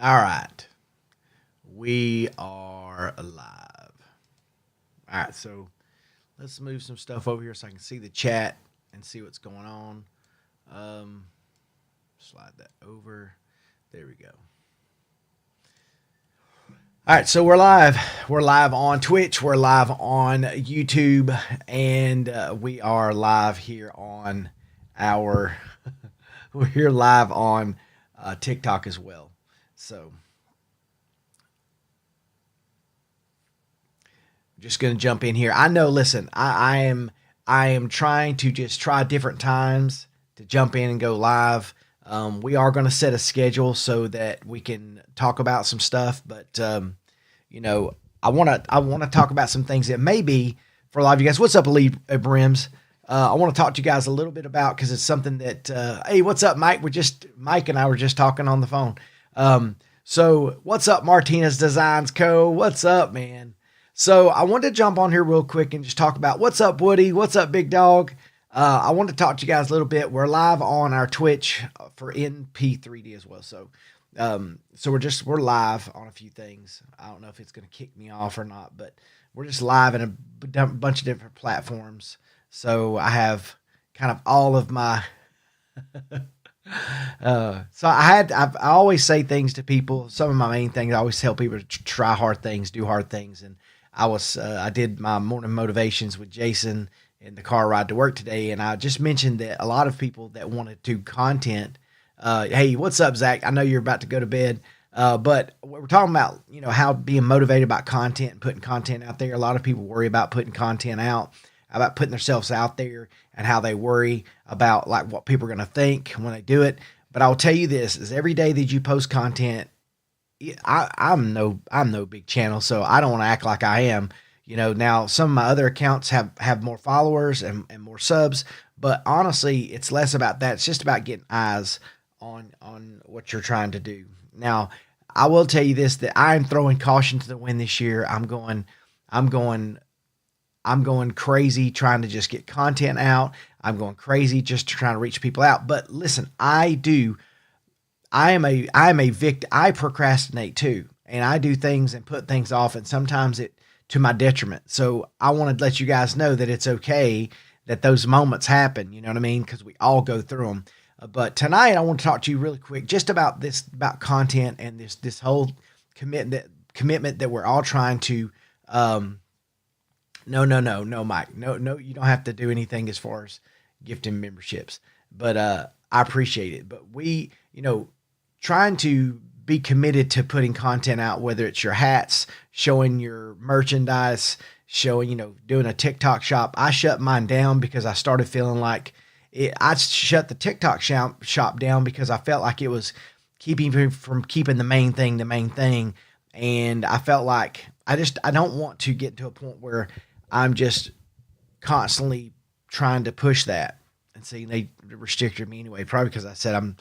All right. We are live. All right. So let's move some stuff over here so I can see the chat and see what's going on. Um, Slide that over. There we go. All right, so we're live. We're live on Twitch. We're live on YouTube, and we are live here on our. We're here live on TikTok as well. So, just gonna jump in here. I know. Listen, I am trying to just try different times to jump in and go live. We are going to set a schedule so that we can talk about some stuff, but I want to talk about some things that maybe for a lot of you guys. What's up, Lee Brims? I want to talk to you guys a little bit about because it's something that hey, what's up, Mike? Mike and I were just talking on the phone. So what's up, Martinez Designs Co? What's up, man? So I wanted to jump on here real quick and just talk about what's up, Woody. What's up, Big Dog? I want to talk to you guys a little bit. We're live on our Twitch for NP3D as well. So we're live on a few things. I don't know if it's going to kick me off or not, but we're just live in a bunch of different platforms. So I have kind of all of my, I always say things to people. Some of my main things, I always tell people to try hard things, do hard things. And I did my morning motivations with Jason in the car ride to work today. And I just mentioned that a lot of people that want to do content, hey, what's up, Zach? I know you're about to go to bed. But we're talking about, how being motivated about content and putting content out there. A lot of people worry about putting content out, about putting themselves out there, and how they worry about like what people are going to think when they do it. But I'll tell you this: is every day that you post content, I'm no big channel, so I don't want to act like I am. Now some of my other accounts have more followers and more subs, but honestly, it's less about that. It's just about getting eyes on what you're trying to do. Now, I will tell you this, that I'm throwing caution to the wind this year. I'm going crazy trying to just get content out. I'm going crazy just trying to reach people out. But listen, I am a victim. I procrastinate too, and I do things and put things off, and sometimes it to my detriment. So I want to let you guys know that it's okay that those moments happen. You know what I mean? Because we all go through them. But tonight I want to talk to you really quick just about content and this whole commitment that we're all trying to. No, Mike. No, you don't have to do anything as far as gifting memberships. But I appreciate it. But we, trying to be committed to putting content out, whether it's your hats, showing your merchandise, showing, doing a TikTok shop. I shut mine down because I started feeling like I shut the TikTok shop down because I felt like it was keeping me from keeping the main thing. And I felt like I don't want to get to a point where I'm just constantly trying to push that. And see, they restricted me anyway, probably because I said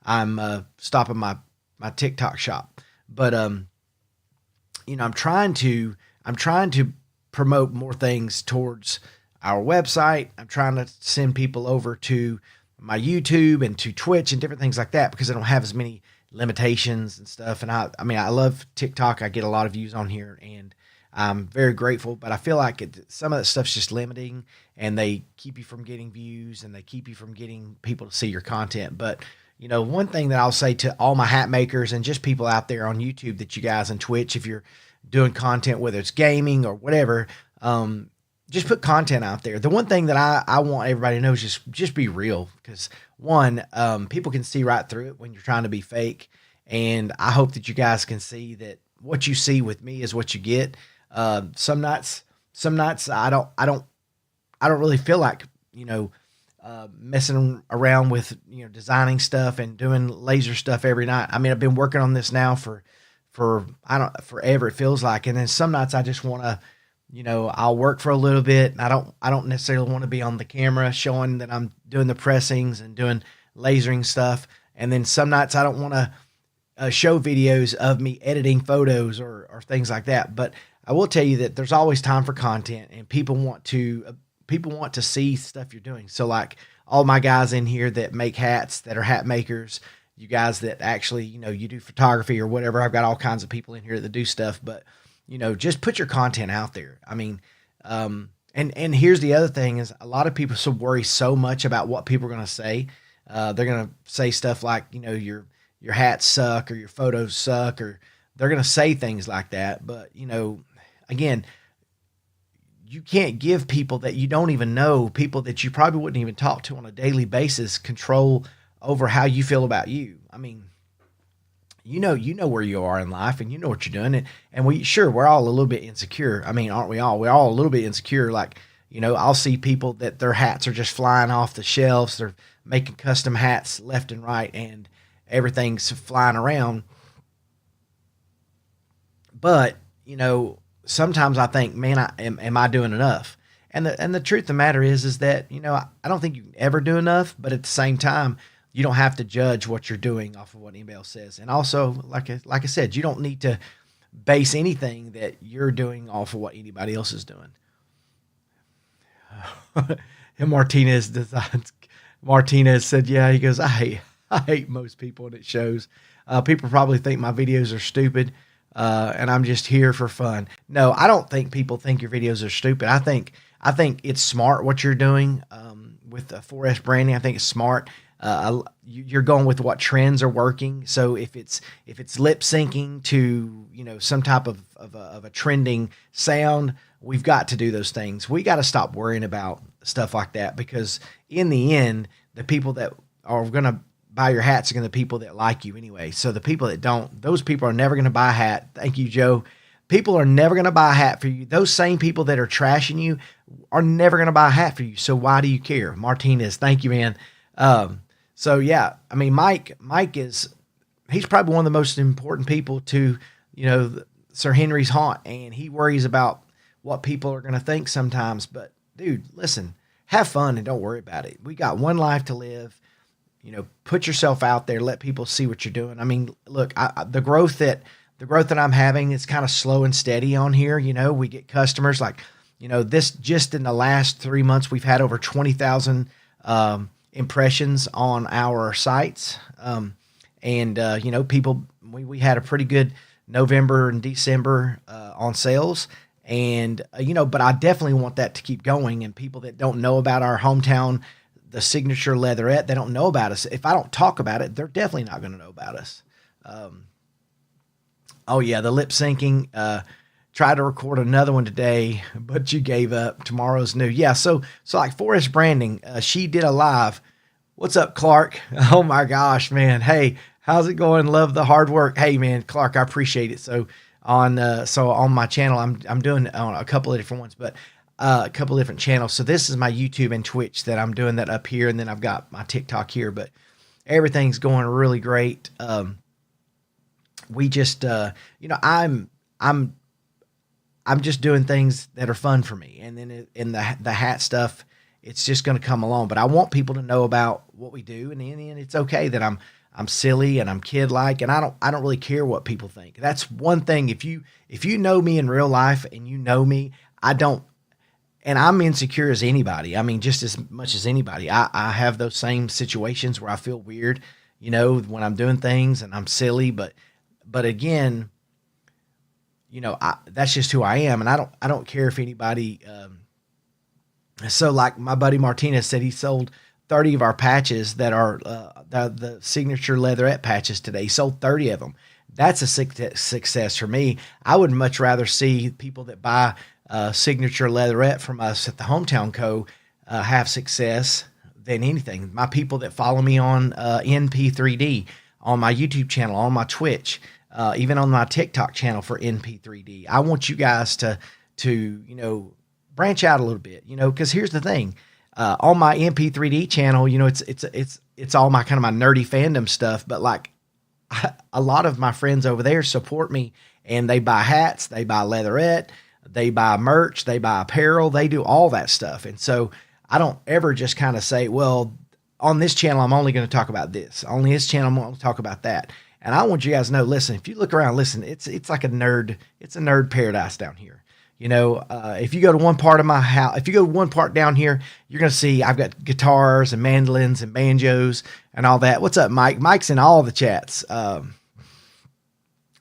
I'm stopping my TikTok shop. But I'm trying to promote more things towards our website. I'm trying to send people over to my YouTube and to Twitch and different things like that because I don't have as many limitations and stuff. And I love TikTok. I get a lot of views on here and I'm very grateful, but I feel like some of that stuff's just limiting and they keep you from getting views and they keep you from getting people to see your content. But one thing that I'll say to all my hat makers and just people out there on YouTube that you guys on Twitch, if you're doing content, whether it's gaming or whatever, just put content out there. The one thing that I want everybody to know is just be real. Because one, people can see right through it when you're trying to be fake. And I hope that you guys can see that what you see with me is what you get. Some nights I don't really feel like, messing around with, designing stuff and doing laser stuff every night. I've been working on this now for forever, it feels like. And then some nights I just want to, I'll work for a little bit and I don't necessarily want to be on the camera showing that I'm doing the pressings and doing lasering stuff. And then some nights I don't want to show videos of me editing photos or things like that. But I will tell you that there's always time for content and people want to see stuff you're doing. So like all my guys in here that make hats, that are hat makers, you guys that actually, you do photography or whatever. I've got all kinds of people in here that do stuff, but just put your content out there. I mean, and here's the other thing is a lot of people worry so much about what people are going to say. They're going to say stuff like, your hats suck or your photos suck, or they're going to say things like that. But, again, you can't give people that you don't even know, people that you probably wouldn't even talk to on a daily basis, control over how you feel about you. I mean, you know where you are in life, and you know what you're doing. And we're all a little bit insecure. I mean, aren't we all? We're all a little bit insecure. Like, I'll see people that their hats are just flying off the shelves. They're making custom hats left and right, and everything's flying around. But, sometimes I think, man, am I doing enough? And the truth of the matter is that, I don't think you can ever do enough, but at the same time, you don't have to judge what you're doing off of what anybody else says. And also, like I said, you don't need to base anything that you're doing off of what anybody else is doing. And Martinez said, yeah, he goes, I hate most people, and it shows. People probably think my videos are stupid, and I'm just here for fun. No, I don't think people think your videos are stupid. I think it's smart what you're doing with the 4S branding. I think it's smart. You're going with what trends are working. So if it's lip syncing to some type of a trending sound, we've got to do those things. We got to stop worrying about stuff like that, because in the end, the people that are going to buy your hats are going to be the people that like you anyway. So the people that don't, those people are never going to buy a hat. Thank you, Joe. People are never going to buy a hat for you. Those same people that are trashing you are never going to buy a hat for you. So why do you care? Martinez, thank you, man. So yeah, I mean, Mike he's probably one of the most important people to, Sir Henry's haunt, and he worries about what people are going to think sometimes. But dude, listen, have fun and don't worry about it. We got one life to live. Put yourself out there, let people see what you're doing. I mean, look, the growth that I'm having is kind of slow and steady on here. We get customers like, this just in the last 3 months, we've had over 20,000, impressions on our sites. People, we had a pretty good November and December, on sales. And, but I definitely want that to keep going. And people that don't know about our hometown, the signature leatherette, they don't know about us. If I don't talk about it, they're definitely not going to know about us. Oh yeah, the lip syncing, tried to record another one today, but you gave up. Tomorrow's new. Yeah. So like 4S branding, she did a live. What's up, Clark? Oh my gosh, man. Hey, how's it going? Love the hard work. Hey man, Clark, I appreciate it. So on my channel, I'm doing on a couple of different ones, but a couple of different channels. So this is my YouTube and Twitch that I'm doing that up here. And then I've got my TikTok here, but everything's going really great. We just, I'm just doing things that are fun for me. And then in the hat stuff, it's just going to come along, but I want people to know about what we do. And in the end, it's okay that I'm silly and I'm kid-like, and I don't really care what people think. That's one thing. If you know me in real life and you know me, and I'm insecure as anybody. I mean, just as much as anybody. I have those same situations where I feel weird, when I'm doing things and I'm silly, but again, that's just who I am. And I don't care if anybody, so like my buddy Martinez said, he sold 30 of our patches that are, the signature leatherette patches today. He sold 30 of them. That's a success for me. I would much rather see people that buy signature leatherette from us at the Hometown Co. Have success than anything. My people that follow me on NP3D, on my YouTube channel, on my Twitch, even on my TikTok channel for NP3D. I want you guys to branch out a little bit, because here's the thing. On my NP3D channel, it's all my kind of my nerdy fandom stuff, but like a lot of my friends over there support me, and they buy hats, they buy leatherette, they buy merch, they buy apparel, they do all that stuff. And so I don't ever just kind of say, well, on this channel, I'm only going to talk about this. On this channel, I'm going to talk about that. And I want you guys to know, listen, if you look around, listen, it's like it's a nerd paradise down here. If you go to one part of my house, if you go one part down here, you're going to see I've got guitars and mandolins and banjos and all that. What's up, Mike? Mike's in all the chats.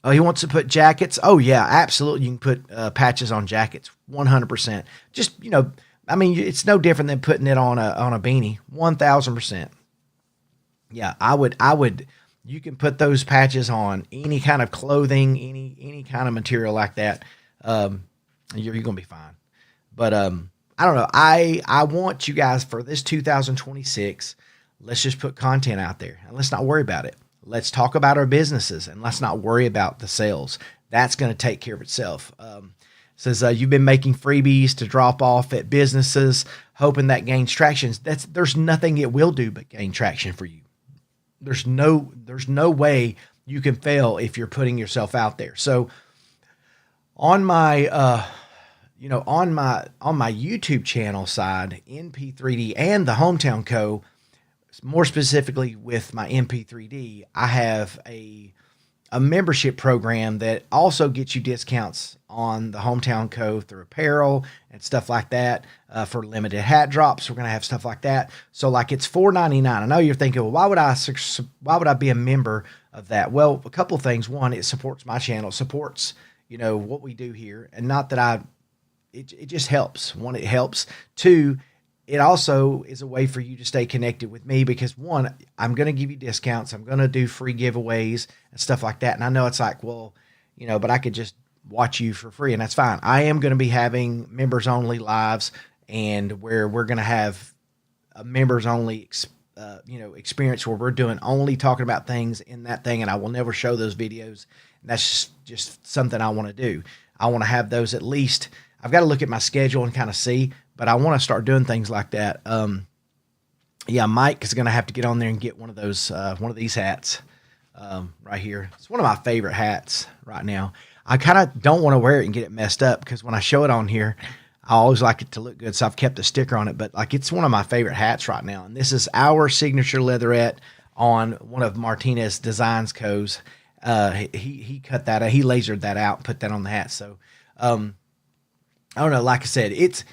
Oh, he wants to put jackets. Oh yeah, absolutely. You can put patches on jackets, 100%. Just, it's no different than putting it on a beanie, 1,000%. Yeah, I would. You can put those patches on any kind of clothing, any kind of material like that. You're gonna be fine. But I don't know. I want you guys for this 2026. Let's just put content out there and let's not worry about it. Let's talk about our businesses and let's not worry about the sales. That's going to take care of itself. Says you've been making freebies to drop off at businesses, hoping that gains traction. There's nothing it will do but gain traction for you. There's no way you can fail if you're putting yourself out there. So on my on my YouTube channel side, NP3D and the Hometown Co., more specifically with my MP3D, I have a membership program that also gets you discounts on the Hometown Co. through apparel and stuff like that. For limited hat drops, we're going to have stuff like that. So like it's $4.99. I know you're thinking, well, why would I be a member of that? Well, a couple of things. One, it supports my channel, supports, what we do here. And not that it just helps. One, it helps. Two, it also is a way for you to stay connected with me because one, I'm going to give you discounts. I'm going to do free giveaways and stuff like that. And I know it's like, well, but I could just watch you for free and that's fine. I am going to be having members only lives and where we're going to have a members only, experience where we're doing only talking about things in that thing. And I will never show those videos. And that's just something I want to do. I want to have those at least. I've got to look at my schedule and kind of see, but I want to start doing things like that. Yeah, Mike is going to have to get on there and get one of these hats right here. It's one of my favorite hats right now. I kind of don't want to wear it and get it messed up because when I show it on here, I always like it to look good. So I've kept a sticker on it, but like it's one of my favorite hats right now. And this is our signature leatherette on one of Martinez Designs Co's. He cut that out. He lasered that out and put that on the hat. So, I don't know. Like I said, it's,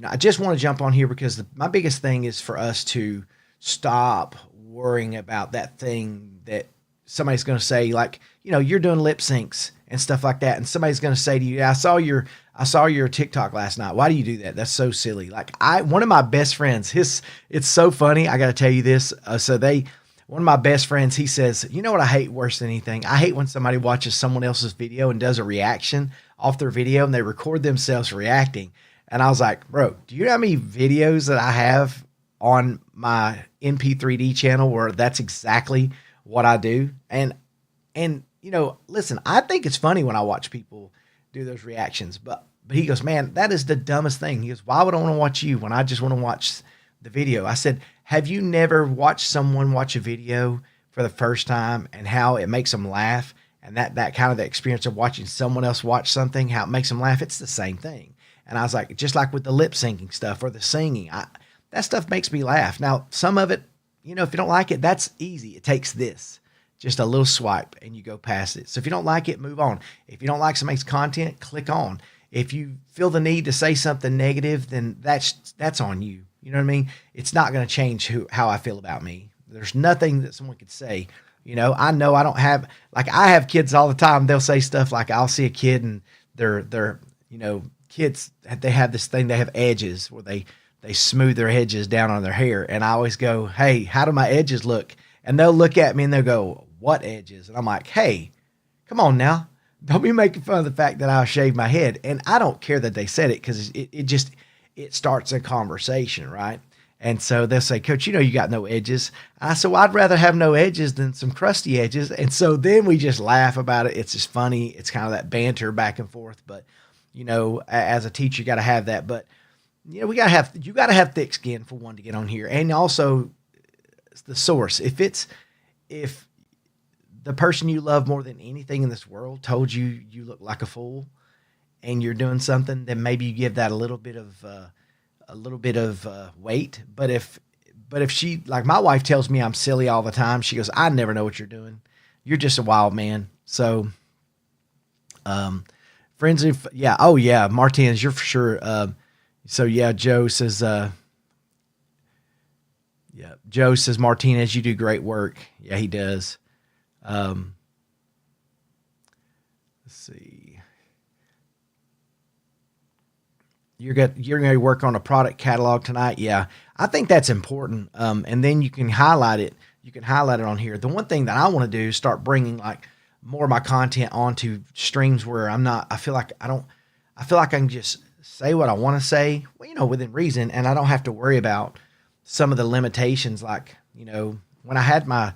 I just want to jump on here because my biggest thing is for us to stop worrying about that thing that somebody's going to say, like, you're doing lip syncs and stuff like that. And somebody's going to say to you, I saw your TikTok last night. Why do you do that? That's so silly. Like one of my best friends, it's so funny. I got to tell you this. One of my best friends, he says, you know what I hate worse than anything? I hate when somebody watches someone else's video and does a reaction off their video and they record themselves reacting. And I was like, bro, do you know how many videos that I have on my MP3D channel where that's exactly what I do? And listen, I think it's funny when I watch people do those reactions, but he goes, man, that is the dumbest thing. He goes, why would I want to watch you when I just want to watch the video? I said, have you never watched someone watch a video for the first time and how it makes them laugh? And that kind of the experience of watching someone else watch something, how it makes them laugh, it's the same thing. And I was like, just like with the lip syncing stuff or the singing, that stuff makes me laugh. Now, some of it, if you don't like it, that's easy. It takes just a little swipe and you go past it. So if you don't like it, move on. If you don't like somebody's content, click on. If you feel the need to say something negative, then that's on you. You know what I mean? It's not going to change how I feel about me. There's nothing that someone could say. I know I don't have, like I have kids all the time. They'll say stuff like I'll see a kid and they're kids, they have this thing, they have edges where they smooth their edges down on their hair. And I always go, hey, how do my edges look? And they'll look at me and they'll go, what edges? And I'm like, hey, come on now. Don't be making fun of the fact that I'll shave my head. And I don't care that they said it because it starts a conversation, right? And so they'll say, Coach, you got no edges. I said, well, I'd rather have no edges than some crusty edges. And so then we just laugh about it. It's just funny. It's kind of that banter back and forth. But, as a teacher, you got to have that. But, you got to have thick skin for one to get on here. And also the source. If the person you love more than anything in this world told you look like a fool and you're doing something, then maybe you give that a little bit of weight. But if she, like my wife tells me I'm silly all the time, she goes, I never know what you're doing. You're just a wild man. So, Friends of, yeah. Oh yeah. Martinez, you're for sure. So yeah, Joe says, yeah, Joe says, Martinez, you do great work. Yeah, he does. Um, let's see. You're going to work on a product catalog tonight. Yeah, I think that's important. And then you can highlight it. You can highlight it on here. The one thing that I want to do is start bringing like more of my content onto streams where I'm not. I feel like I don't. I feel like I can just say what I want to say, well, within reason, and I don't have to worry about some of the limitations. Like when I had my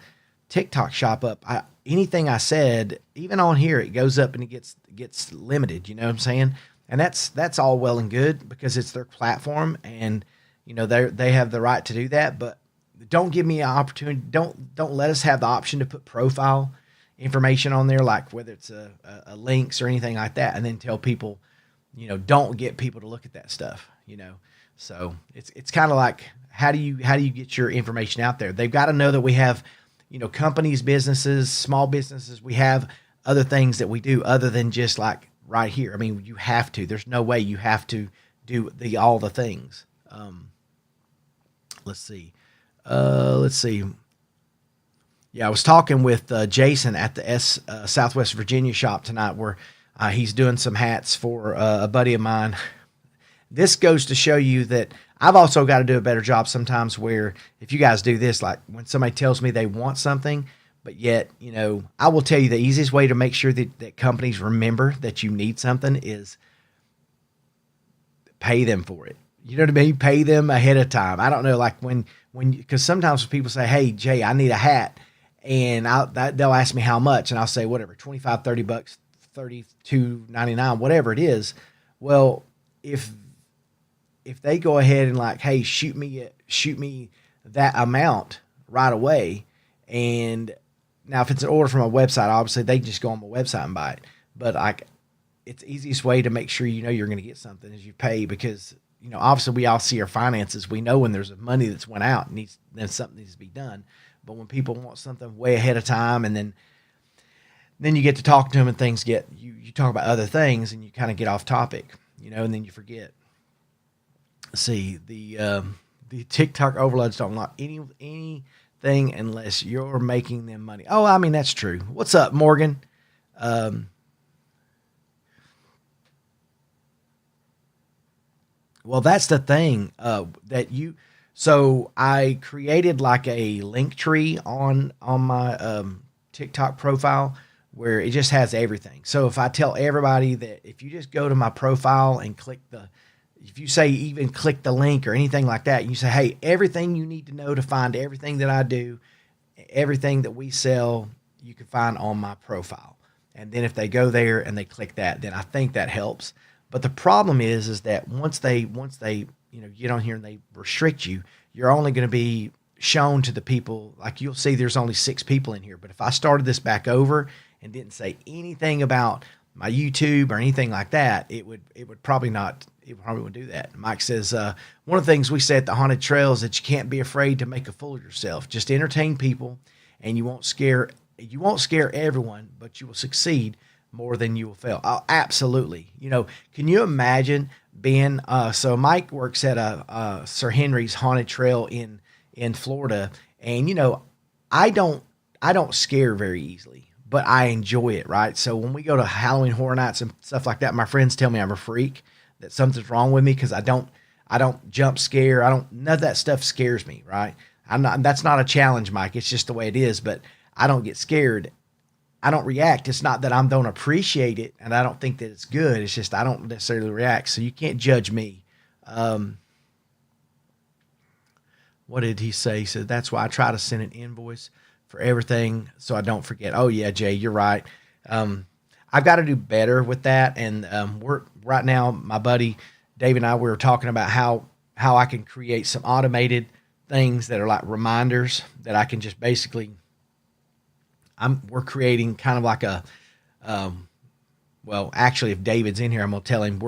TikTok shop up, anything I said, even on here, it goes up and it gets limited. You know what I'm saying? And that's all well and good because it's their platform, and they have the right to do that. But don't give me an opportunity. Don't let us have the option to put profile information on there, like whether it's a links or anything like that, and then tell people, don't get people to look at that stuff. So it's kind of like how do you get your information out there? They've got to know that we have companies, businesses, small businesses. We have other things that we do other than just like right here. I mean, you have to. There's no way you have to do all the things. Let's see. Yeah, I was talking with Jason at the Southwest Virginia shop tonight, where he's doing some hats for a buddy of mine. This goes to show you that I've also got to do a better job sometimes, where if you guys do this, like when somebody tells me they want something, but yet, I will tell you the easiest way to make sure that companies remember that you need something is pay them for it. You know what I mean? Pay them ahead of time. I don't know, like because sometimes people say, hey, Jay, I need a hat. And they'll ask me how much. And I'll say, whatever, 25, 30 bucks, 32.99, whatever it is. Well, if they go ahead and like, hey, shoot me that amount right away. And now if it's an order from a website, obviously they just go on my website and buy it. But like, it's the easiest way to make sure you're going to get something is you pay, because obviously we all see our finances. We know when there's money that's went out and then something needs to be done. But when people want something way ahead of time, and then you get to talk to them and things you talk about other things and you kind of get off topic, and then you forget. See, the TikTok overloads don't like anything unless you're making them money. Oh, I mean, that's true. What's up, Morgan? Well, that's the thing so I created like a link tree on my TikTok profile where it just has everything. So if I tell everybody that if you just go to my profile and if you say even click the link or anything like that, you say, hey, everything you need to know to find everything that I do, everything that we sell, you can find on my profile. And then if they go there and they click that, then I think that helps. But the problem is that once they get on here and they restrict you, you're only going to be shown to the people. Like you'll see there's only 6 people in here. But if I started this back over and didn't say anything about my YouTube or anything like that, it would probably not. It probably wouldn't do that. Mike says one of the things we say at the Haunted Trail is that you can't be afraid to make a fool of yourself. Just entertain people, and you won't scare everyone, but you will succeed more than you will fail. Oh, absolutely. Can you imagine being so Mike works at Sir Henry's Haunted Trail in Florida, and I don't scare very easily, but I enjoy it, right? So when we go to Halloween Horror Nights and stuff like that, my friends tell me I'm a freak, that something's wrong with me because I don't jump scare. None of that stuff scares me, right? That's not a challenge, Mike. It's just the way it is, but I don't get scared. I don't react. It's not that I don't appreciate it and I don't think that it's good. It's just I don't necessarily react. So you can't judge me. What did he say? He said, that's why I try to send an invoice for everything so I don't forget. Oh, yeah, Jay, you're right. I've got to do better with that. And we're right now, my buddy Dave and I, we were talking about how I can create some automated things that are like reminders that I can just basically we're creating kind of like a, well, actually, if David's in here, I'm going to tell him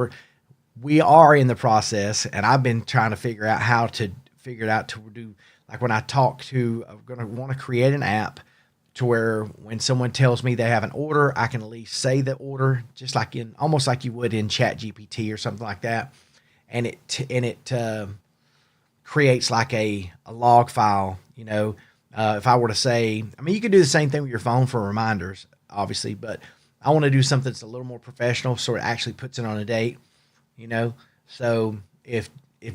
we are in the process, and I've been trying to figure out to do, like when I talk to, I'm going to want to create an app to where when someone tells me they have an order, I can at least say the order, just like almost like you would in Chat GPT or something like that. And it creates like a log file, if I were to say, I mean, you could do the same thing with your phone for reminders, obviously, but I want to do something that's a little more professional, so it actually puts it on a date, So if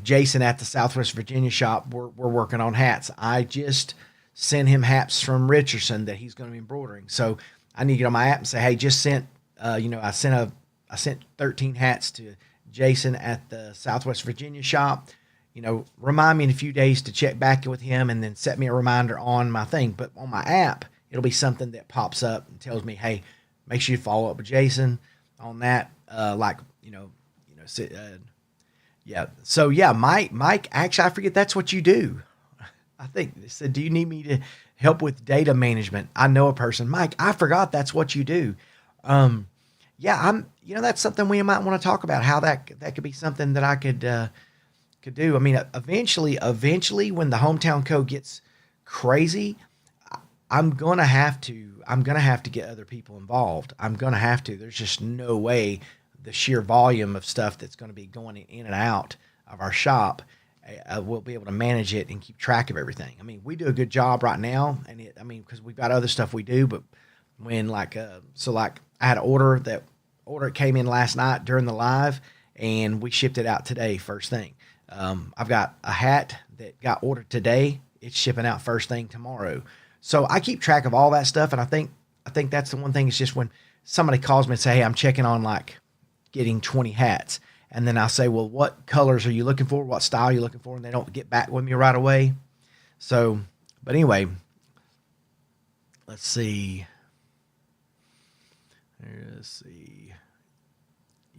Jason at the Southwest Virginia shop, we're working on hats, I just send him hats from Richardson that he's going to be embroidering. So I need to get on my app and say, hey, just sent, I sent 13 hats to Jason at the Southwest Virginia shop. Remind me in a few days to check back with him, and then set me a reminder on my thing. But on my app, it'll be something that pops up and tells me, hey, make sure you follow up with Jason on that. Yeah. So yeah, Mike, actually, I forget that's what you do. I think they said, do you need me to help with data management? I know a person, Mike, I forgot that's what you do. Yeah, that's something we might want to talk about, how that could be something that I could do. I mean, eventually when the Hometown Code gets crazy, I'm going to have to get other people involved. I'm going to have to. There's just no way the sheer volume of stuff that's going to be going in and out of our shop, we'll be able to manage it and keep track of everything. I mean, we do a good job right now, and because we've got other stuff we do, but when I had an order came in last night during the live, and we shipped it out today, first thing. I've got a hat that got ordered today. It's shipping out first thing tomorrow. So I keep track of all that stuff, and I think that's the one thing. It's just when somebody calls me and say, hey, I'm checking on getting 20 hats. And then I'll say, well, what colors are you looking for? What style are you looking for? And they don't get back with me right away. So, but anyway, let's see.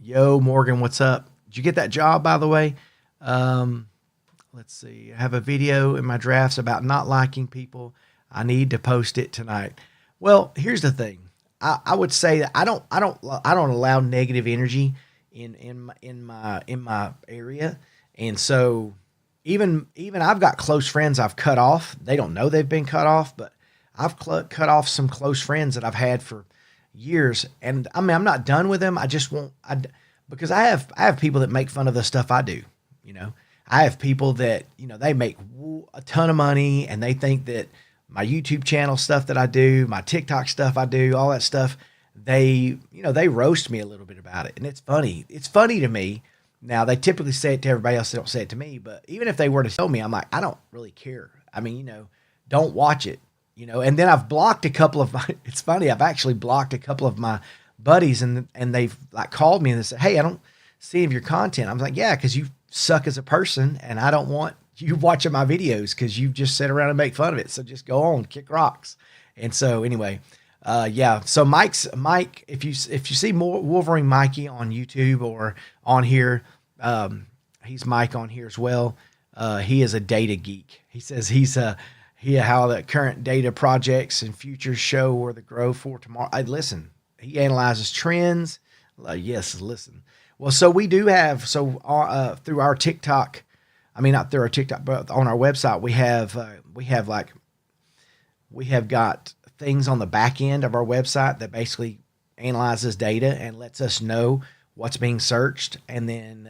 Yo, Morgan, what's up? Did you get that job, by the way? Let's see. I have a video in my drafts about not liking people. I need to post it tonight. Well, here's the thing. I would say that I don't allow negative energy in my area. And so even I've got close friends I've cut off. They don't know they've been cut off, but I've cut off some close friends that I've had for years. And I mean, I'm not done with them. I just won't, because I have people that make fun of the stuff I do. I have people that, they make a ton of money, and they think that my YouTube channel stuff that I do, my TikTok stuff I do, all that stuff, they roast me a little bit about it. And it's funny. It's funny to me. Now, they typically say it to everybody else. They don't say it to me. But even if they were to tell me, I'm like, I don't really care. I mean, don't watch it, And then I've blocked a couple of it's funny. I've actually blocked a couple of my buddies, and they've called me and they said, hey, I don't see any of your content. I'm like, yeah, because you suck as a person, and I don't want you watching my videos because you just sit around and make fun of it. So just go on, kick rocks. And so anyway, yeah. So Mike, if you see more Wolverine Mikey on YouTube or on here, he's Mike on here as well. He is a data geek. He says how the current data projects and futures show where the growth for tomorrow. Listen, he analyzes trends. Yes, listen. Well, so we do have, through our TikTok, not through our TikTok, but on our website, we have got things on the back end of our website that basically analyzes data and lets us know what's being searched, and then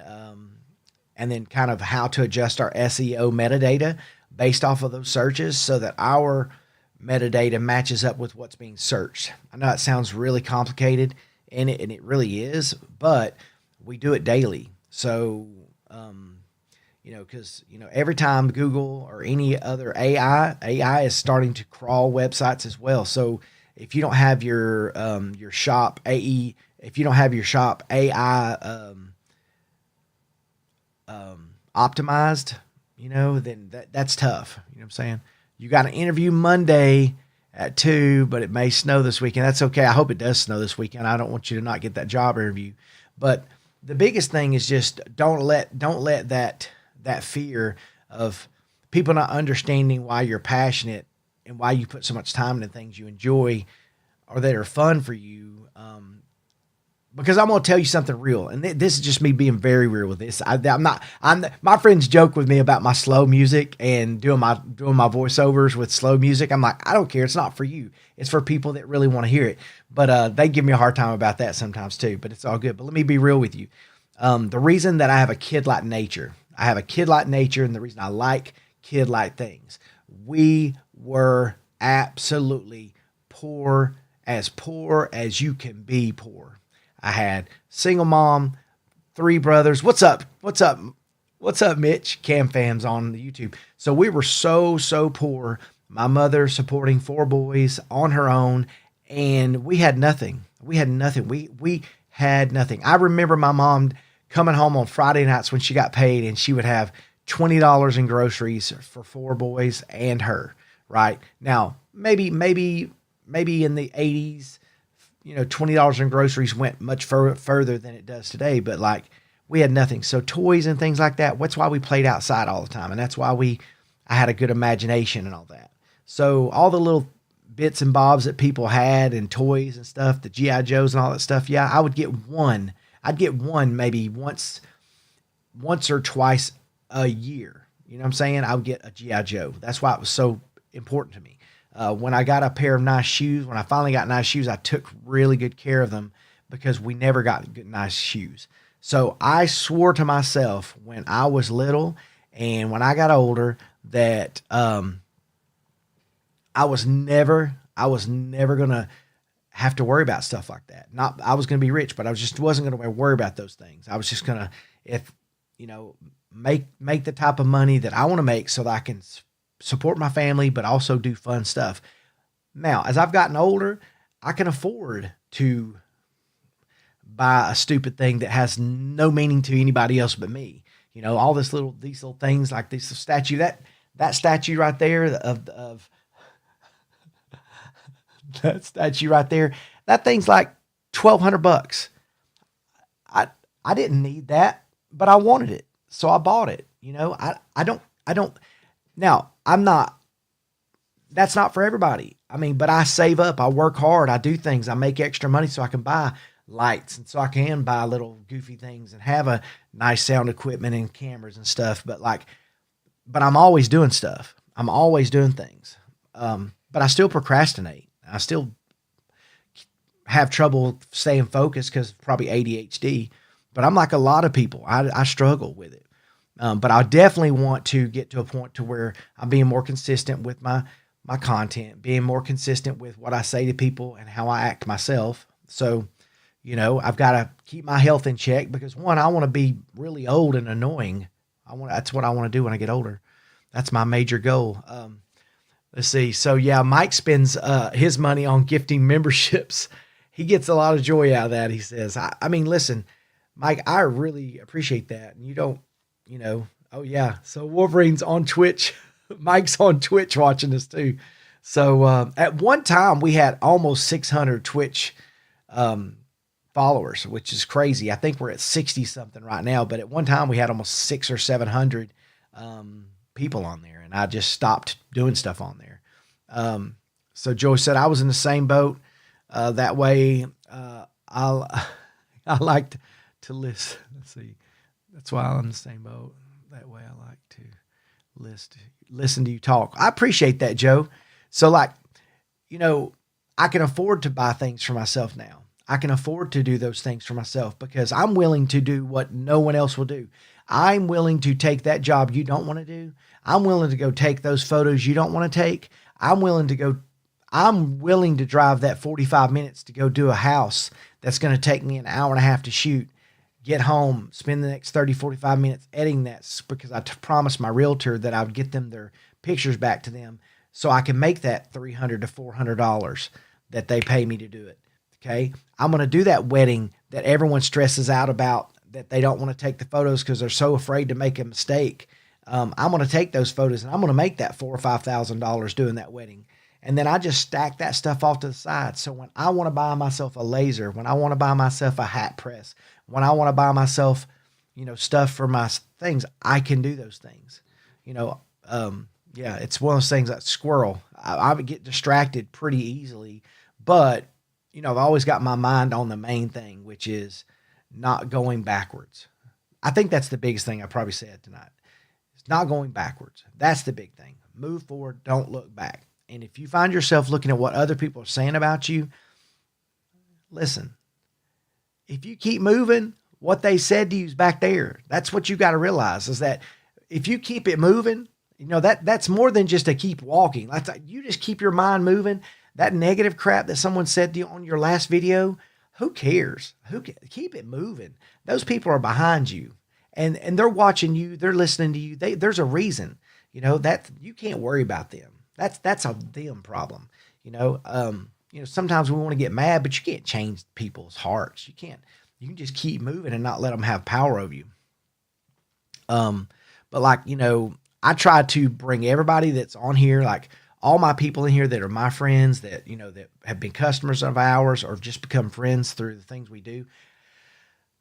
kind of how to adjust our SEO metadata based off of those searches so that our metadata matches up with what's being searched. I know it sounds really complicated, and it really is, but we do it daily. So, because, every time Google or any other AI is starting to crawl websites as well. So if you don't have your shop if you don't have your shop AI, optimized, then that's tough. You know what I'm saying? You got an interview Monday at 2, but it may snow this weekend. That's okay. I hope it does snow this weekend. I don't want you to not get that job interview, but the biggest thing is just don't let that fear of people not understanding why you're passionate and why you put so much time into things you enjoy or that are fun for you. because I'm going to tell you something real. And this is just me being very real with this. My friends joke with me about my slow music and doing my voiceovers with slow music. I'm like, I don't care. It's not for you. It's for people that really want to hear it. But they give me a hard time about that sometimes too, but it's all good. But let me be real with you. The reason that I have a kid-like nature, and the reason I like kid-like things, we were absolutely poor as you can be poor. I had single mom, 3 brothers. What's up? What's up, Mitch? Cam Fam's on the YouTube. So we were so poor. My mother supporting 4 boys on her own, and we had nothing. We had nothing. I remember my mom coming home on Friday nights when she got paid, and she would have $20 in groceries for 4 boys and her. Right now, maybe in the 80s, $20 in groceries went much further than it does today. But like, we had nothing. So toys and things like that. That's why we played outside all the time, and that's why I had a good imagination and all that. So all the little bits and bobs that people had and toys and stuff, the GI Joes and all that stuff. Yeah, I would get one. I'd get one maybe once or twice a year. You know what I'm saying? I would get a GI Joe. That's why it was so important to me. When I got a pair of nice shoes, when I finally got nice shoes, I took really good care of them because we never got good, nice shoes. So I swore to myself when I was little and when I got older that I was never going to have to worry about stuff like that. Not, I was going to be rich, but I wasn't going to worry about those things. I was just going to, make the type of money that I want to make so that I can support my family, but also do fun stuff. Now, as I've gotten older, I can afford to buy a stupid thing that has no meaning to anybody else but me. All these little things like this statue, that statue right there of that statue right there, that thing's like $1,200. I didn't need that, but I wanted it. So I bought it. I don't, now that's not for everybody. I mean, but I save up, I work hard, I do things, I make extra money so I can buy lights and so I can buy little goofy things and have a nice sound equipment and cameras and stuff. But I'm always doing stuff. I'm always doing things. But I still procrastinate. I still have trouble staying focused because probably ADHD, but I'm like a lot of people. I struggle with it. But I definitely want to get to a point to where I'm being more consistent with my content, being more consistent with what I say to people and how I act myself. So, I've got to keep my health in check because one, I want to be really old and annoying. That's what I want to do when I get older. That's my major goal. Let's see. So yeah, Mike spends his money on gifting memberships. He gets a lot of joy out of that. He says, I mean, listen, Mike, I really appreciate that. And you don't, oh yeah. So Wolverine's on Twitch. Mike's on Twitch watching this too. So at one time we had almost 600 Twitch followers, which is crazy. I think we're at 60 something right now, but at one time we had almost 600 or 700 people on there, and I just stopped doing stuff on there. So Joe said I was in the same boat. That way, I like to listen. Let's see. That's why I'm in the same boat. That way I like to listen to you talk. I appreciate that, Joe. So I can afford to buy things for myself now. I can afford to do those things for myself because I'm willing to do what no one else will do. I'm willing to take that job you don't want to do. I'm willing to go take those photos you don't want to take. I'm willing to drive that 45 minutes to go do a house that's going to take me an hour and a half to shoot, get home, spend the next 30, 45 minutes editing that because I promised my realtor that I would get them their pictures back to them so I can make that $300 to $400 that they pay me to do it. Okay. I'm going to do that wedding that everyone stresses out about, that they don't want to take the photos because they're so afraid to make a mistake. I'm going to take those photos and I'm going to make that $4,000 or $5,000 doing that wedding. And then I just stack that stuff off to the side. So when I want to buy myself a laser, when I want to buy myself a hat press, when I want to buy myself, stuff for my things, I can do those things. Yeah, it's one of those things like squirrel. I would get distracted pretty easily, but I've always got my mind on the main thing, which is not going backwards. I think that's the biggest thing I probably said tonight. It's not going backwards. That's the big thing. Move forward. Don't look back. And if you find yourself looking at what other people are saying about you, listen, if you keep moving, what they said to you is back there. That's what you got to realize, is that if you keep it moving, that's more than just to keep walking. Like, you just keep your mind moving. That negative crap that someone said to you on your last video, who cares? Keep it moving. Those people are behind you, and they're watching you. They're listening to you. There's a reason, that you can't worry about them. That's a them problem. Sometimes we want to get mad, but you can't change people's hearts. You can't. You can just keep moving and not let them have power over you. But I try to bring everybody that's on here, like all my people in here that are my friends, that that have been customers of ours or just become friends through the things we do.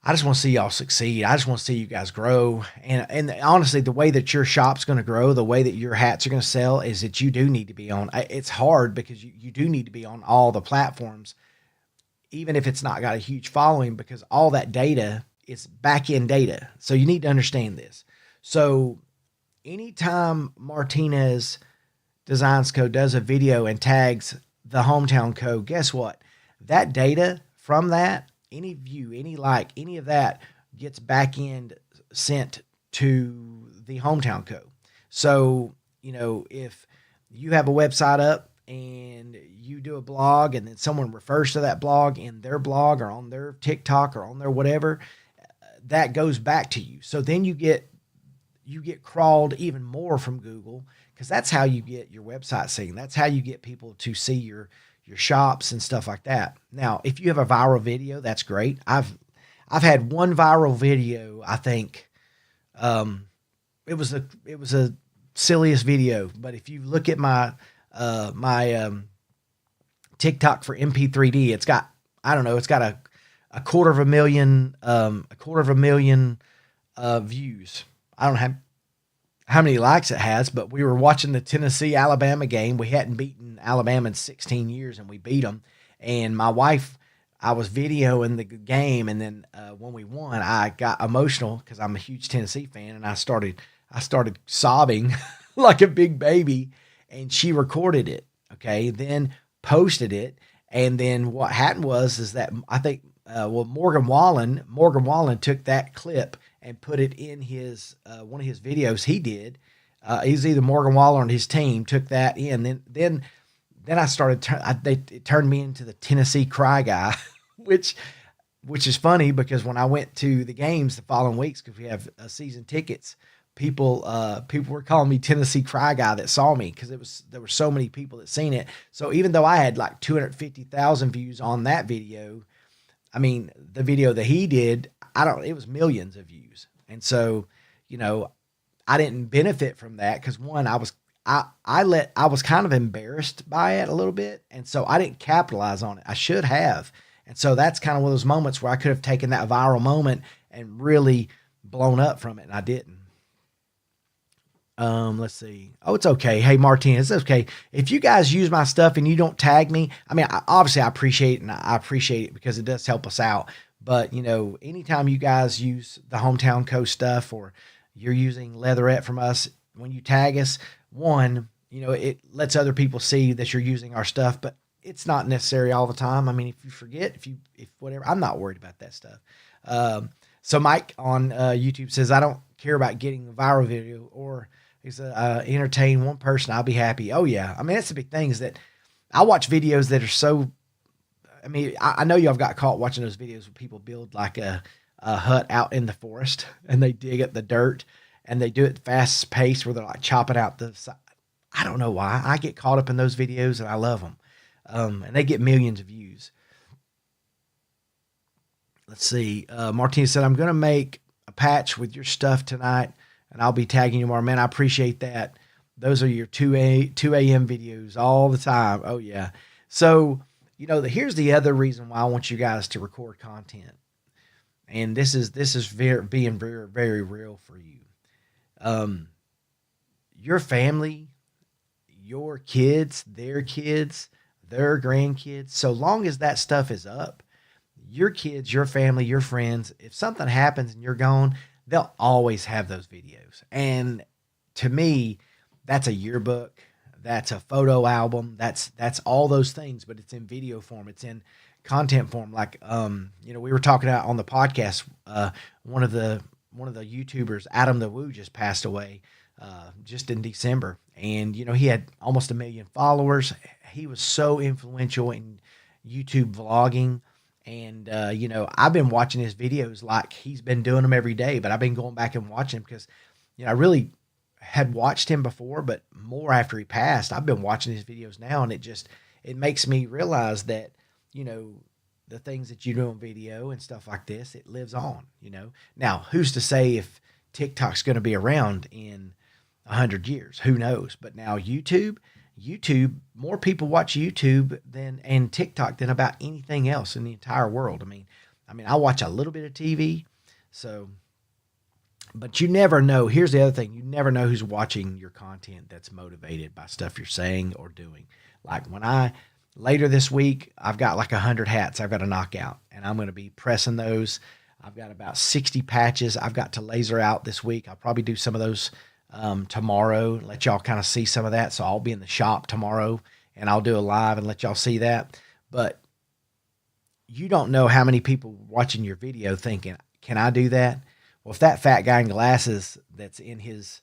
I just want to see y'all succeed. I just want to see you guys grow. And honestly, the way that your shop's going to grow, the way that your hats are going to sell, is that you do need to be on. It's hard because you do need to be on all the platforms, even if it's not got a huge following, because all that data is back-end data. So you need to understand this. So anytime Martinez Designs Co. does a video and tags the Hometown Co., guess what? That data from that, any view, any like, any of that gets back-end sent to the Hometown Co. So, if you have a website up and you do a blog and then someone refers to that blog in their blog or on their TikTok or on their whatever, that goes back to you. So then you get crawled even more from Google, because that's how you get your website seen. That's how you get people to see your shops and stuff like that. Now, if you have a viral video, that's great. I've had one viral video. I think it was a silliest video, but if you look at my TikTok for MP3D, it's got a quarter of a million views. I don't have how many likes it has, but we were watching the Tennessee-Alabama game. We hadn't beaten Alabama in 16 years, and we beat them. And my wife, I was videoing the game, and then when we won, I got emotional because I'm a huge Tennessee fan, and I started sobbing like a big baby, and she recorded it, okay, then posted it, and then what happened is that I think Morgan Wallen took that clip and put it in his one of his videos he did. He's either Morgan Wallen or his team took that in. Then I started. It turned me into the Tennessee Cry Guy, which is funny because when I went to the games the following weeks, because we have season tickets, people were calling me Tennessee Cry Guy that saw me, because there were so many people that seen it. So even though I had like 250,000 views on that video, I mean, the video that he did, it was millions of views. And so, I didn't benefit from that because, one, I was kind of embarrassed by it a little bit. And so I didn't capitalize on it. I should have. And so that's kind of one of those moments where I could have taken that viral moment and really blown up from it. And I didn't. Let's see. Oh, it's okay. Hey, Martinez, it's okay. If you guys use my stuff and you don't tag me, I mean, obviously I appreciate it, and I appreciate it because it does help us out. But, anytime you guys use the Hometown Co. stuff, or you're using Leatherette from us, when you tag us, one, it lets other people see that you're using our stuff, but it's not necessary all the time. I mean, if you forget, if whatever, I'm not worried about that stuff. So Mike on YouTube says, I don't care about getting a viral video, or he said, entertain one person, I'll be happy. Oh yeah. I mean, that's the big thing, is that I watch videos that are so, I mean, I know y'all got caught watching those videos where people build like a hut out in the forest and they dig up the dirt and they do it fast paced where they're like chopping out the side. I don't know why. I get caught up in those videos and I love them. And they get millions of views. Let's see. Martinez said, I'm going to make a patch with your stuff tonight and I'll be tagging you more. Man, I appreciate that. Those are your 2 a.m. videos all the time. Oh yeah. So, here's the other reason why I want you guys to record content. And this is being very, very real for you. Your family, your kids, their kids, their grandkids, so long as that stuff is up, your kids, your family, your friends, if something happens and you're gone, they'll always have those videos. And to me, that's a yearbook, that's a photo album, that's all those things, but it's in video form, it's in content form. Like we were talking about on the podcast, one of the YouTubers, Adam the Woo, just passed away just in December. And he had almost 1 million followers. He was so influential in YouTube vlogging. And I've been watching his videos like he's been doing them every day, but I've been going back and watching him because I really had watched him before, but more after he passed. I've been watching his videos now, and it makes me realize that the things that you do on video and stuff like this, it lives on. Now who's to say if TikTok's going to be around in 100 years? Who knows? But now YouTube, more people watch YouTube and TikTok than about anything else in the entire world. I mean, I watch a little bit of TV, so, but you never know. Here's the other thing. You never know who's watching your content that's motivated by stuff you're saying or doing. Like later this week, I've got like 100 hats I've got to knock out, and I'm going to be pressing those. I've got about 60 patches I've got to laser out this week. I'll probably do some of those tomorrow, let y'all kind of see some of that. So I'll be in the shop tomorrow and I'll do a live and let y'all see that. But you don't know how many people watching your video thinking, can I do that? Well, if that fat guy in glasses that's in his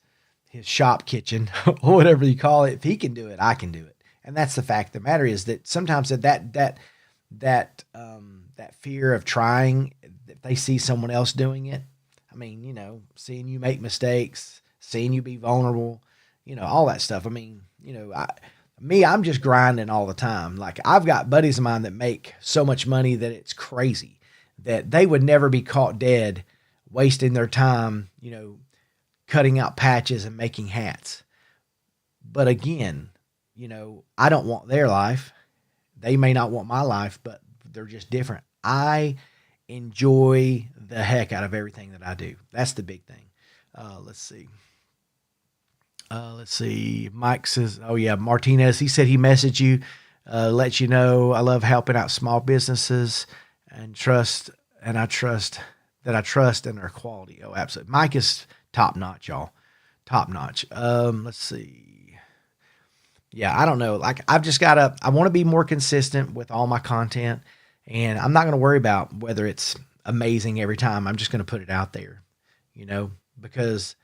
shop kitchen or whatever you call it, if he can do it, I can do it. And that's the fact of the matter, is that sometimes that fear of trying, if they see someone else doing it, seeing you make mistakes, seeing you be vulnerable, all that stuff. I'm just grinding all the time. Like, I've got buddies of mine that make so much money that it's crazy, that they would never be caught dead wasting their time, cutting out patches and making hats. But again, I don't want their life. They may not want my life, but they're just different. I enjoy the heck out of everything that I do. That's the big thing. Let's see. Mike says, oh yeah, Martinez, he said he messaged you, let you know I love helping out small businesses and I trust in their quality. Oh, absolutely. Mike is top notch, y'all. Top notch. Let's see. Yeah, I don't know. Like, I want to be more consistent with all my content, and I'm not going to worry about whether it's amazing every time. I'm just going to put it out there, because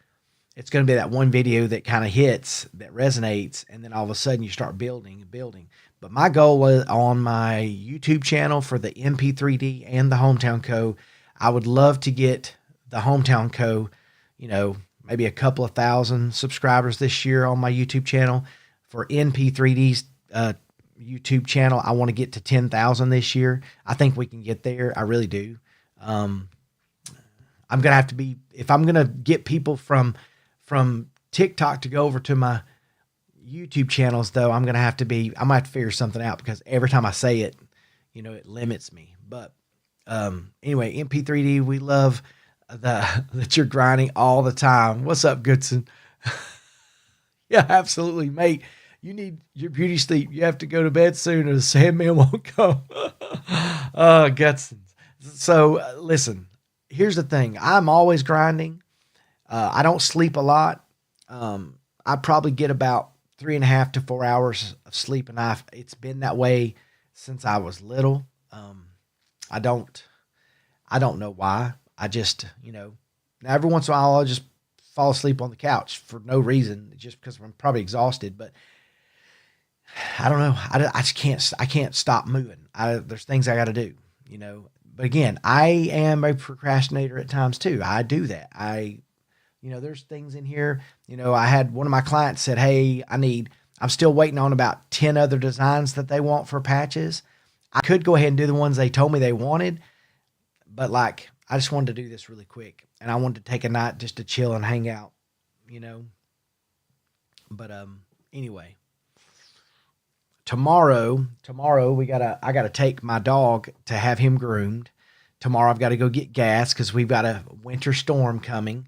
it's going to be that one video that kind of hits, that resonates, and then all of a sudden you start building and building. But my goal was on my YouTube channel for the MP3D and the Hometown Co., I would love to get the Hometown Co., maybe a couple of thousand subscribers this year on my YouTube channel. For NP3D's YouTube channel, I want to get to 10,000 this year. I think we can get there. I really do. I'm going to have to be, if I'm going to get people from TikTok to go over to my YouTube channels, though, I might have to figure something out, because every time I say it, it limits me. But anyway, MP3D, we love that you're grinding all the time. What's up, Goodson? Yeah, absolutely, mate. You need your beauty sleep. You have to go to bed soon or the Sandman won't come. Goodson. So listen, here's the thing. I'm always grinding. I don't sleep a lot. I probably get about 3.5 to 4 hours of sleep, and it's been that way since I was little. I don't know why. I just, now every once in a while I'll just fall asleep on the couch for no reason, just because I'm probably exhausted. But I don't know. I just can't stop moving. There's things I got to do, But again, I am a procrastinator at times too. I do that. There's things in here. I had one of my clients said, hey, I'm still waiting on about 10 other designs that they want for patches. I could go ahead and do the ones they told me they wanted, but I just wanted to do this really quick, and I wanted to take a night just to chill and hang out, But anyway, tomorrow I gotta take my dog to have him groomed. Tomorrow I've got to go get gas because we've got a winter storm coming.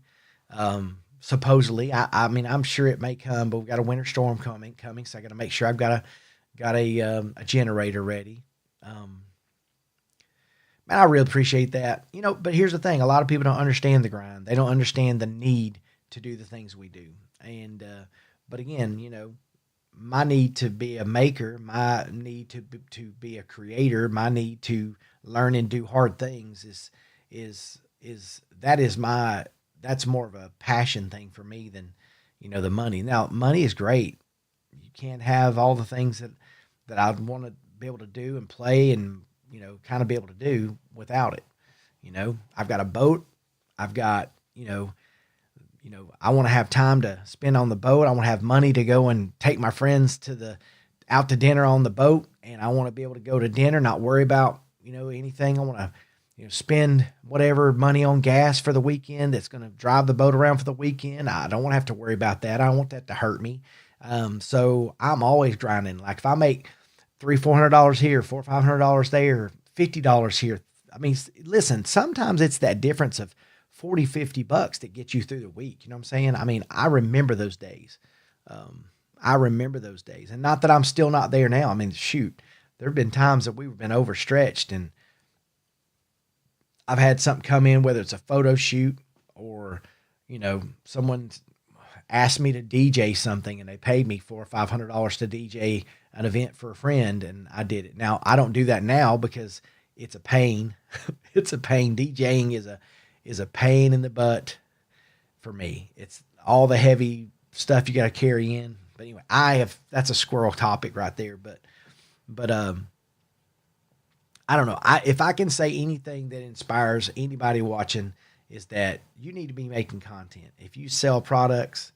Supposedly, I'm sure it may come, but we've got a winter storm coming. So I got to make sure I've got got a generator ready. Um, Man, I really appreciate that. But here's the thing: a lot of people don't understand the grind. They don't understand the need to do the things we do. And but again, my need to be a maker, my need to be a creator, my need to learn and do hard things is that is my that's more of a passion thing for me than the money. Now, money is great. You can't have all the things that I'd want to be able to do and play and kind of be able to do without it. I've got a boat. I've got I want to have time to spend on the boat. I want to have money to go and take my friends out to dinner on the boat, and I want to be able to go to dinner, not worry about anything. I want to spend whatever money on gas for the weekend that's going to drive the boat around for the weekend. I don't want to have to worry about that. I don't want that to hurt me. So I'm always grinding. Like if I make $300-400 here, $400-500 there, $50 here. I mean, listen, sometimes it's that difference of $40-50 that gets you through the week. You know what I'm saying? I mean, I remember those days. I remember those days, and not that I'm still not there now. I mean, shoot, there have been times that we've been overstretched, and I've had something come in, whether it's a photo shoot or, someone asked me to DJ something and they paid me $400-500 to DJ an event for a friend, and I did it. Now, I don't do that now because it's a pain. It's a pain. DJing is a pain in the butt for me. It's all the heavy stuff you got to carry in. But anyway, that's a squirrel topic right there. But I don't know. If I can say anything that inspires anybody watching is that you need to be making content. If you sell products,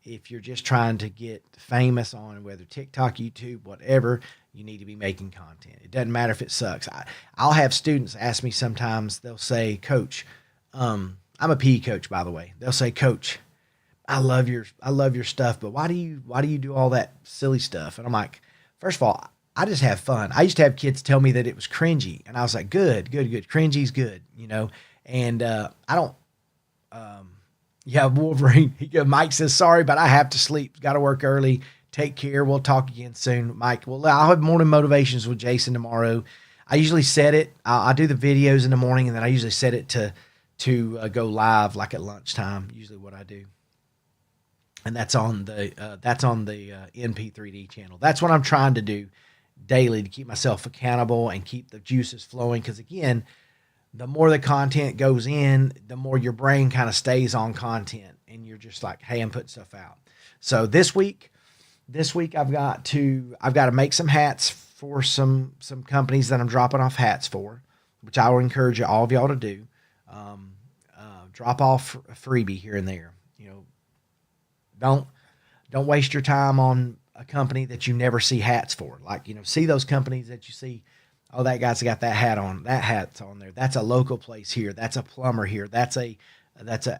if you're just trying to get famous on whether TikTok, YouTube, whatever, you need to be making content. It doesn't matter if it sucks. I'll have students ask me sometimes, they'll say, Coach, I'm a PE coach, by the way. They'll say, Coach, I love your stuff, but why do you do all that silly stuff? And I'm like, first of all, I just have fun. I used to have kids tell me that it was cringy, and I was like, good. Cringy's good, and I don't, yeah, Wolverine. Mike says, sorry, but I have to sleep. Got to work early. Take care. We'll talk again soon, Mike. Well, I'll have morning motivations with Jason tomorrow. I usually set it. I do the videos in the morning, and then I usually set it to go live like at lunchtime. Usually, what I do, and that's on the NP3D channel. That's what I'm trying to do daily to keep myself accountable and keep the juices flowing. Because again, the more the content goes in, the more your brain kind of stays on content, and you're just like, hey, I'm putting stuff out. So this week I've got to make some hats for some companies that I'm dropping off hats for, which I will encourage all of y'all to do. Drop off a freebie here and there. Don't waste your time on a company that you never see hats for. Like, see those companies that you see, oh, that guy's got that hat on. That hat's on there. That's a local place here. That's a plumber here. That's a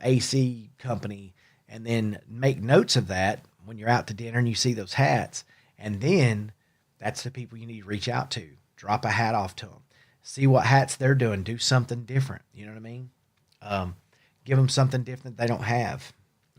AC company. And then make notes of that when you're out to dinner and you see those hats. And then that's the people you need to reach out to. Drop a hat off to them. See what hats they're doing. Do something different. You know what I mean? Give them something different they don't have.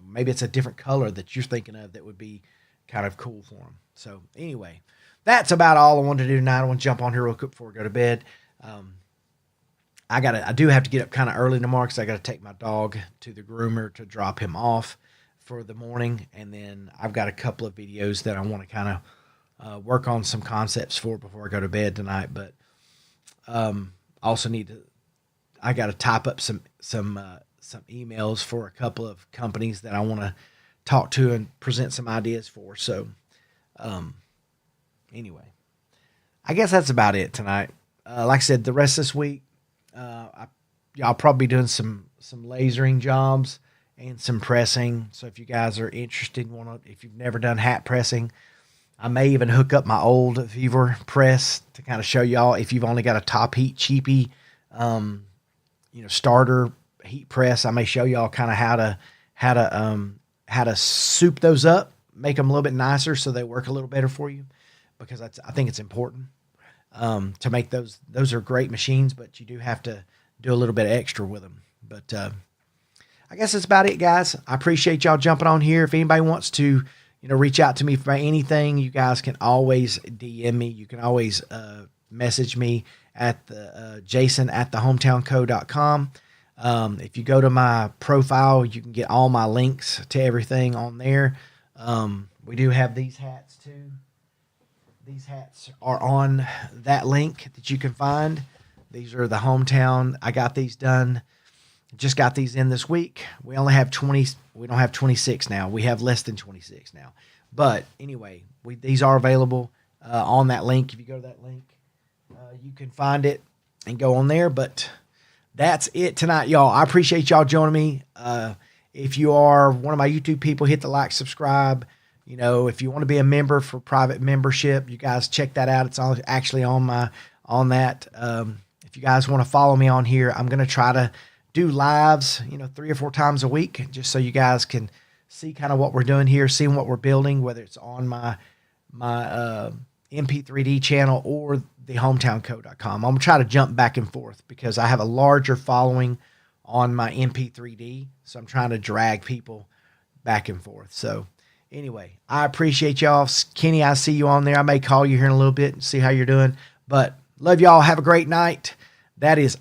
Maybe it's a different color that you're thinking of that would be kind of cool for them. So anyway, that's about all I wanted to do tonight. I want to jump on here real quick before I go to bed. I do have to get up kind of early tomorrow because I got to take my dog to the groomer to drop him off for the morning. And then I've got a couple of videos that I want to kind of work on some concepts for before I go to bed tonight. But also I got to type up some emails for a couple of companies that I want to talk to and present some ideas for. So, anyway, I guess that's about it tonight. Like I said, the rest of this week, I'll probably be doing some lasering jobs and some pressing. So if you guys are interested, if you've never done hat pressing, I may even hook up my old Vevor press to kind of show y'all. If you've only got a top heat cheapy, starter heat press, I may show y'all kind of how to soup those up, make them a little bit nicer so they work a little better for you, because I think it's important to make those. Those are great machines, but you do have to do a little bit extra with them. But I guess that's about it, guys. I appreciate y'all jumping on here. If anybody wants to, reach out to me for anything. You guys can always DM me. You can always message me at the Jason at the hometownco.com. If you go to my profile, you can get all my links to everything on there. We do have these hats too. These hats are on that link that you can find. These are the Hometown. I got these done. Just got these in this week. We only have 20. We don't have 26 now. We have less than 26 now. But anyway, these are available on that link. If you go to that link, you can find it and go on there. But that's it tonight, y'all. I appreciate y'all joining me. If you are one of my YouTube people, hit the like, subscribe. If you want to be a member for private membership, you guys check that out. It's actually on that. If you guys want to follow me on here, I'm going to try to do lives, 3 or 4 times a week, just so you guys can see kind of what we're doing here, seeing what we're building, whether it's on my MP3D channel or the hometownco.com. I'm going to try to jump back and forth because I have a larger following on my MP3D, so I'm trying to drag people back and forth. So anyway, I appreciate y'all. Kenny, I see you on there. I may call you here in a little bit and see how you're doing. But love y'all. Have a great night. That is